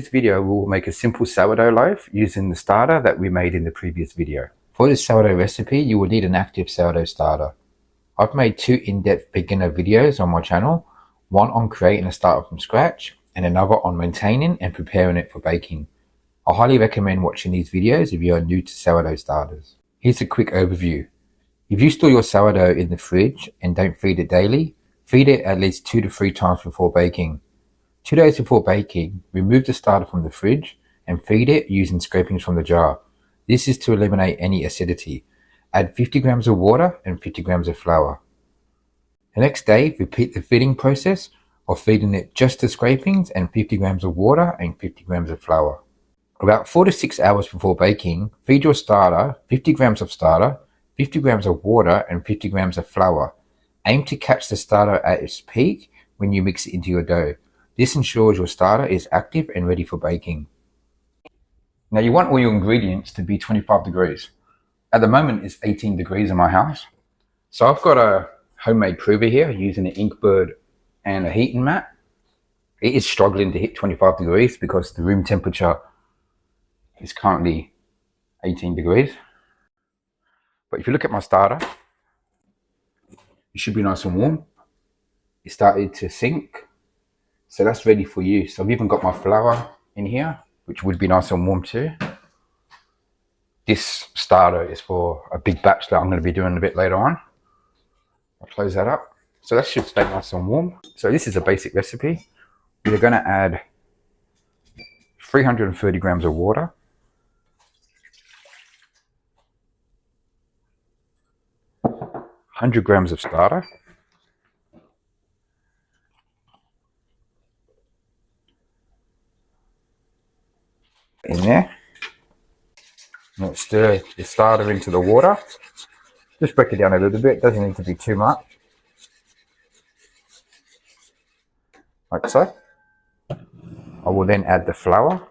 this video, we'll make a simple sourdough loaf using the starter that we made in the previous video. For this sourdough recipe, you will need an active sourdough starter. I've made 2 in-depth beginner videos on my channel, one on creating a starter from scratch and another on maintaining and preparing it for baking. I highly recommend watching these videos if you are new to sourdough starters. Here's a quick overview. If you store your sourdough in the fridge and don't feed it daily, feed it at least 2 to 3 times before baking. 2 days before baking, remove the starter from the fridge and feed it using scrapings from the jar. This is to eliminate any acidity. Add 50 grams of water and 50 grams of flour. The next day, repeat the feeding process of feeding it just the scrapings and 50 grams of water and 50 grams of flour. About 4 to 6 hours before baking, feed your starter 50 grams of starter, 50 grams of water and 50 grams of flour. Aim to catch the starter at its peak when you mix it into your dough. This ensures your starter is active and ready for baking. Now you want all your ingredients to be 25 degrees. At the moment it's 18 degrees in my house. So I've got a homemade prover here using an Inkbird and a heating mat. It is struggling to hit 25 degrees because the room temperature is currently 18 degrees. But if you look at my starter, it should be nice and warm. It started to sink. So that's ready for use. I've even got my flour in here, which would be nice and warm too. This starter is for a big batch that I'm going to be doing a bit later on. I'll close that up. So that should stay nice and warm. So this is a basic recipe. We're going to add 330 grams of water, 100 grams of starter, in there. Let's stir the starter into the water. Just break it down a little bit, doesn't need to be too much. Like so. I will then add the flour.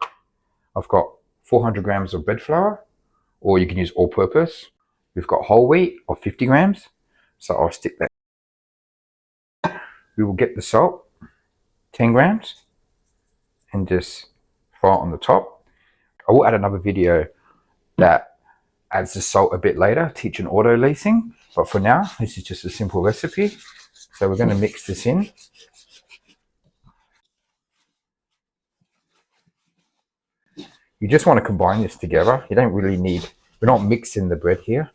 I've got 400 grams of bread flour, or you can use all purpose. We've got whole wheat of 50 grams, so I'll stick that. We will get the salt, 10 grams, and just fry it on the top. I will add another video that adds the salt a bit later, teaching auto lacing. But for now, this is just a simple recipe. So we're going to mix this in. You just want to combine this together. You don't really need, we're not mixing the bread here.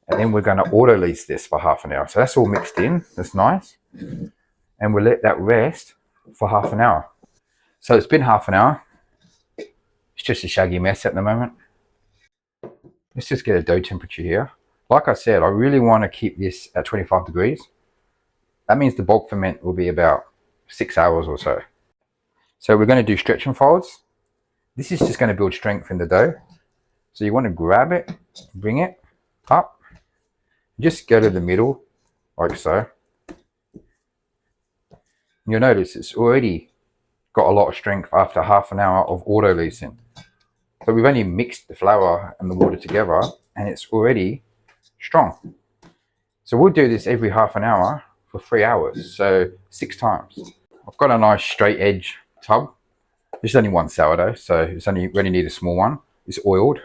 And then we're going to auto lace this for half an hour. So that's all mixed in. That's nice. And we'll let that rest for half an hour. So it's been half an hour. It's just a shaggy mess at the moment. Let's just get a dough temperature here. Like I said, I really want to keep this at 25 degrees. That means the bulk ferment will be about 6 hours or so. So we're going to do stretch and folds. This is just going to build strength in the dough. So you want to grab it, bring it up, just go to the middle like so. You'll notice it's already got a lot of strength after half an hour of auto lacing. So we've only mixed the flour and the water together and it's already strong. So we'll do this every half an hour for 3 hours, so 6 times. I've got a nice straight edge tub. This is only one sourdough, so it's only really need a small one. It's oiled.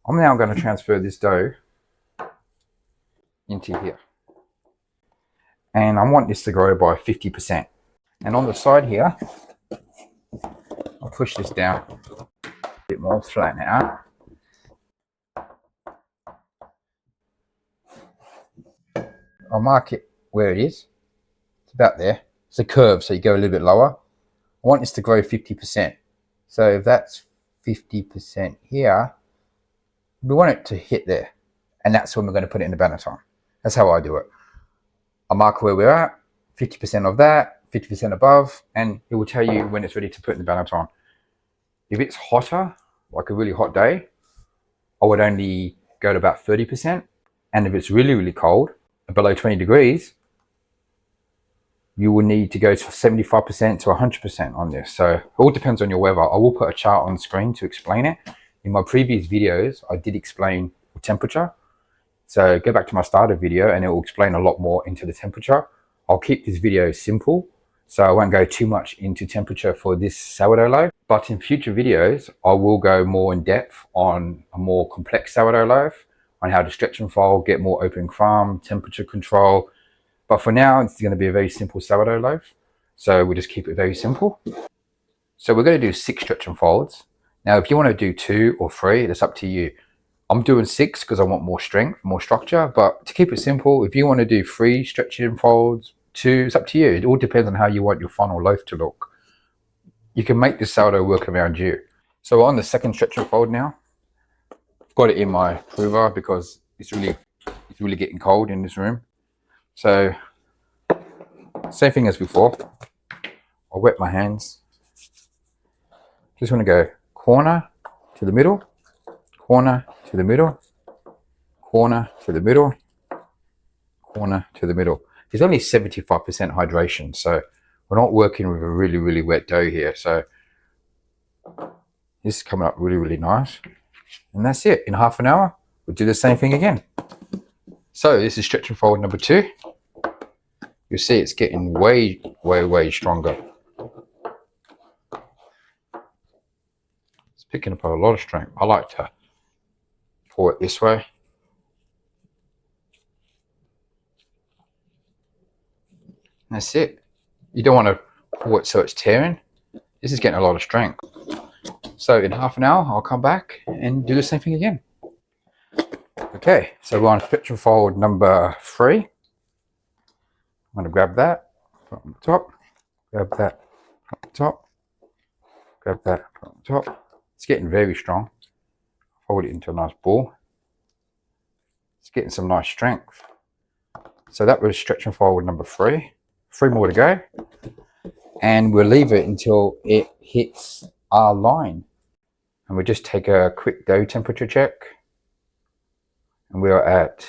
I'm now going to transfer this dough into here. And I want this to grow by 50%. And on the side here, I'll push this down a bit more, flatten it out. I'll mark it where it is. It's about there. It's a curve, so you go a little bit lower. I want this to grow 50%. So if that's 50% here, we want it to hit there. And that's when we're going to put it in the banneton. That's how I do it. I mark where we're at, 50% of that, 50% above, and it will tell you when it's ready to put in the banneton. If it's hotter, like a really hot day, I would only go to about 30%. And if it's really, really cold, below 20 degrees, you will need to go to 75% to 100% on this. So it all depends on your weather. I will put a chart on the screen to explain it. In my previous videos, I did explain the temperature. So go back to my starter video and it will explain a lot more into the temperature. I'll keep this video simple So I won't go too much into temperature for this sourdough loaf, but in future videos, I will go more in depth on a more complex sourdough loaf, on how to stretch and fold, get more open crumb, temperature control. But for now, it's going to be a very simple sourdough loaf. So we'll just keep it very simple. So we're going to do 6 stretch and folds. Now, if you want to do 2 or 3, it's up to you. I'm doing 6 because I want more strength, more structure. But to keep it simple, if you want to do 3 stretch and folds, 2, it's up to you. It all depends on how you want your final loaf to look. You can make this sourdough work around you. So we're on the 2nd stretch and fold now. I've got it in my prover because it's really getting cold in this room. So same thing as before. I'll wet my hands. Just want to go corner to the middle, corner to the middle, corner to the middle, corner to the middle. There's only 75% hydration, so we're not working with a really wet dough here. So this is coming up really nice. And that's it. In half an hour, we'll do the same thing again. So this is stretch and fold number 2. You'll see it's getting way stronger. It's picking up a lot of strength. I like to pour it this way. That's it. You don't want to pour it so it's tearing. This is getting a lot of strength. So in half an hour, I'll come back and do the same thing again. Okay, so we're on stretch and fold number 3. I'm going to grab that from the top, grab that from the top, grab that from the top. It's getting very strong. Fold it into a nice ball. It's getting some nice strength. So that was stretch and fold number 3. 3 more to go. And we'll leave it until it hits our line. And we'll just take a quick dough temperature check. And we're at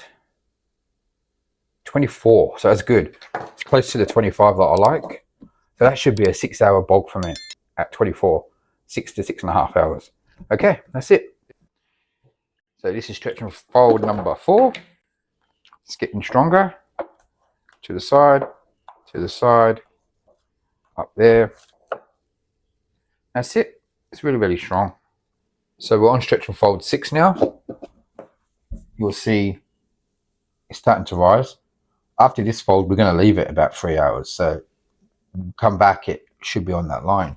24, so that's good. It's close to the 25 that I like. So that should be a 6-hour bulk ferment at 24, 6 to 6.5 hours. Okay, that's it. So this is stretch and fold number 4. It's getting stronger. To the side, up there. That's it. It's really strong. So we're on stretch and fold 6 now. You'll see it's starting to rise. After this fold, we're going to leave it about 3 hours. So come back, it should be on that line.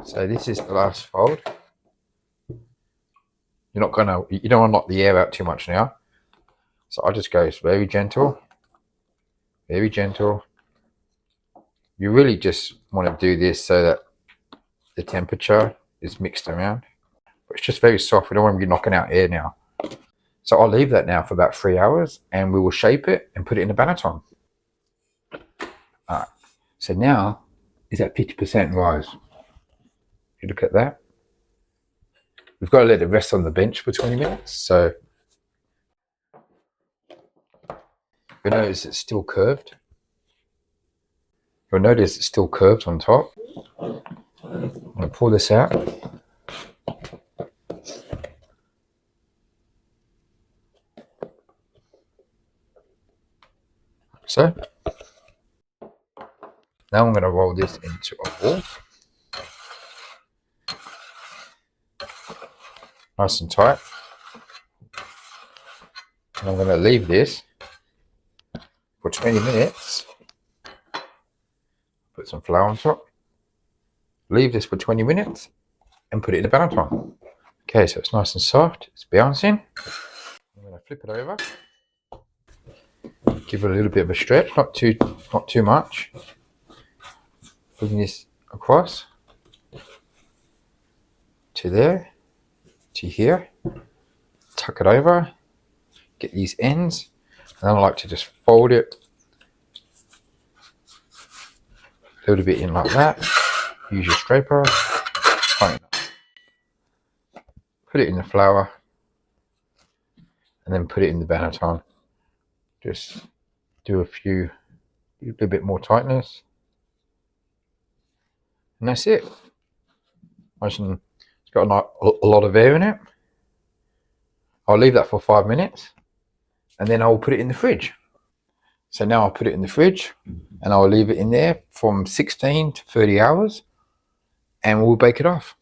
So this is the last fold. You don't want to knock the air out too much now. So I just go very gentle, very gentle. You really just want to do this so that the temperature is mixed around. But it's just very soft. We don't want to be knocking out air now. So I'll leave that now for about 3 hours and we will shape it and put it in the banneton. Alright, so now is at 50% rise. If you look at that, we've got to let it rest on the bench for 20 minutes. So you'll notice it's still curved. You'll notice it's still curved on top. I'm going to pull this out. So now I'm going to roll this into a ball. Nice and tight. And I'm going to leave this for 20 minutes. Put some flour on top. Leave this for 20 minutes and put it in the banneton. Okay, so it's nice and soft. It's bouncing. I'm going to flip it over. Give it a little bit of a stretch, not too much. Bring this across to there, to here. Tuck it over. Get these ends, and then I like to just fold it a little bit in like that. Use your scraper. Put it in the flour, and then put it in the banneton. Just do a little bit more tightness, and that's it. It's got a lot of air in it. I'll leave that for 5 minutes, and then I'll put it in the fridge. So now I'll put it in the fridge and I'll leave it in there from 16 to 30 hours and we'll bake it off.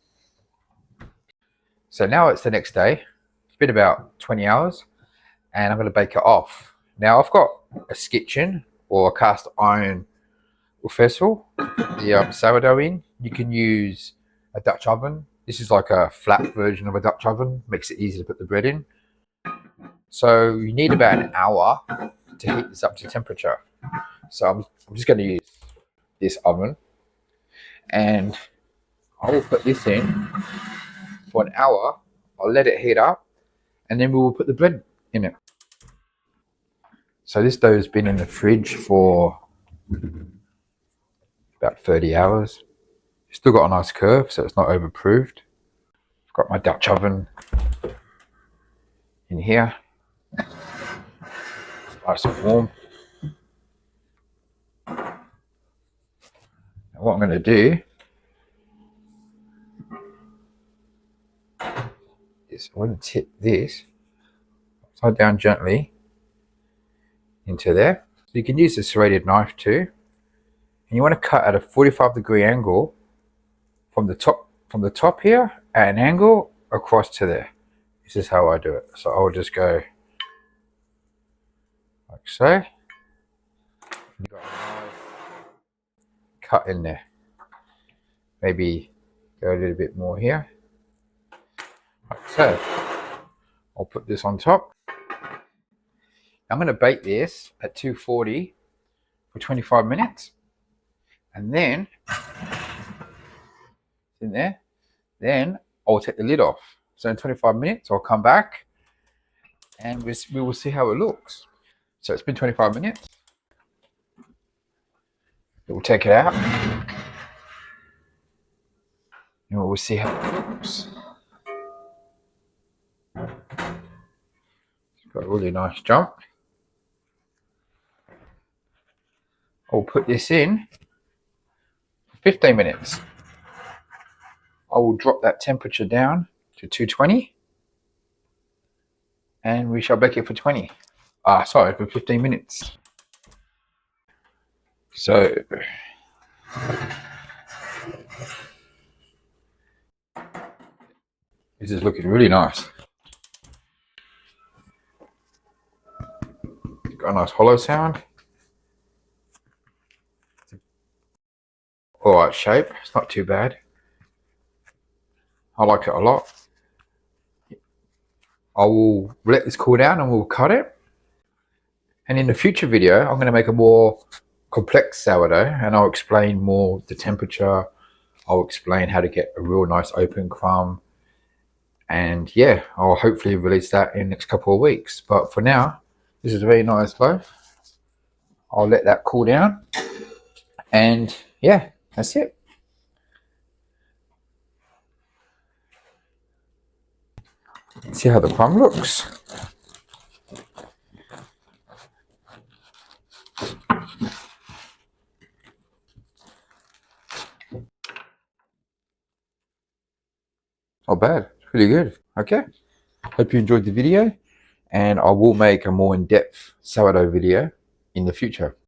So now it's the next day. It's been about 20 hours and I'm going to bake it off. Now I've got a skitchen or a cast iron vessel to put the sourdough in. You can use a Dutch oven. This is like a flat version of a Dutch oven. Makes it easy to put the bread in. So you need about an hour to heat this up to temperature. So I'm just going to use this oven and I will put this in for an hour. I'll let it heat up and then we will put the bread in it. So this dough has been in the fridge for about 30 hours. Still got a nice curve, so it's not overproofed. I've got my Dutch oven in here. Nice and warm. Now what I'm going to do is I'm going to tip this upside down gently into there. So you can use a serrated knife too. And you want to cut at a 45-degree angle from the top here at an angle across to there. This is how I do it. So I'll just go like so. You've got a knife, cut in there. Maybe go a little bit more here. Like so. I'll put this on top. I'm going to bake this at 240 for 25 minutes. And then, in there, then I'll take the lid off. So in 25 minutes, I'll come back and we will see how it looks. So it's been 25 minutes. We'll take it out and we'll see how it looks. It's got a really nice jump. I'll put this in for 15 minutes. I will drop that temperature down to 220 and we shall bake it for for 15 minutes. So this is looking really nice. Got a nice hollow sound. Alright shape, it's not too bad. I like it a lot. I will let this cool down and we'll cut it. And in the future video, I'm going to make a more complex sourdough and I'll explain more the temperature. I'll explain how to get a real nice open crumb. And yeah, I'll hopefully release that in the next couple of weeks. But for now, this is a very nice loaf. I'll let that cool down. And yeah, that's it. See how the crumb looks. Not bad, it's really good. Okay, hope you enjoyed the video and I will make a more in-depth sourdough video in the future.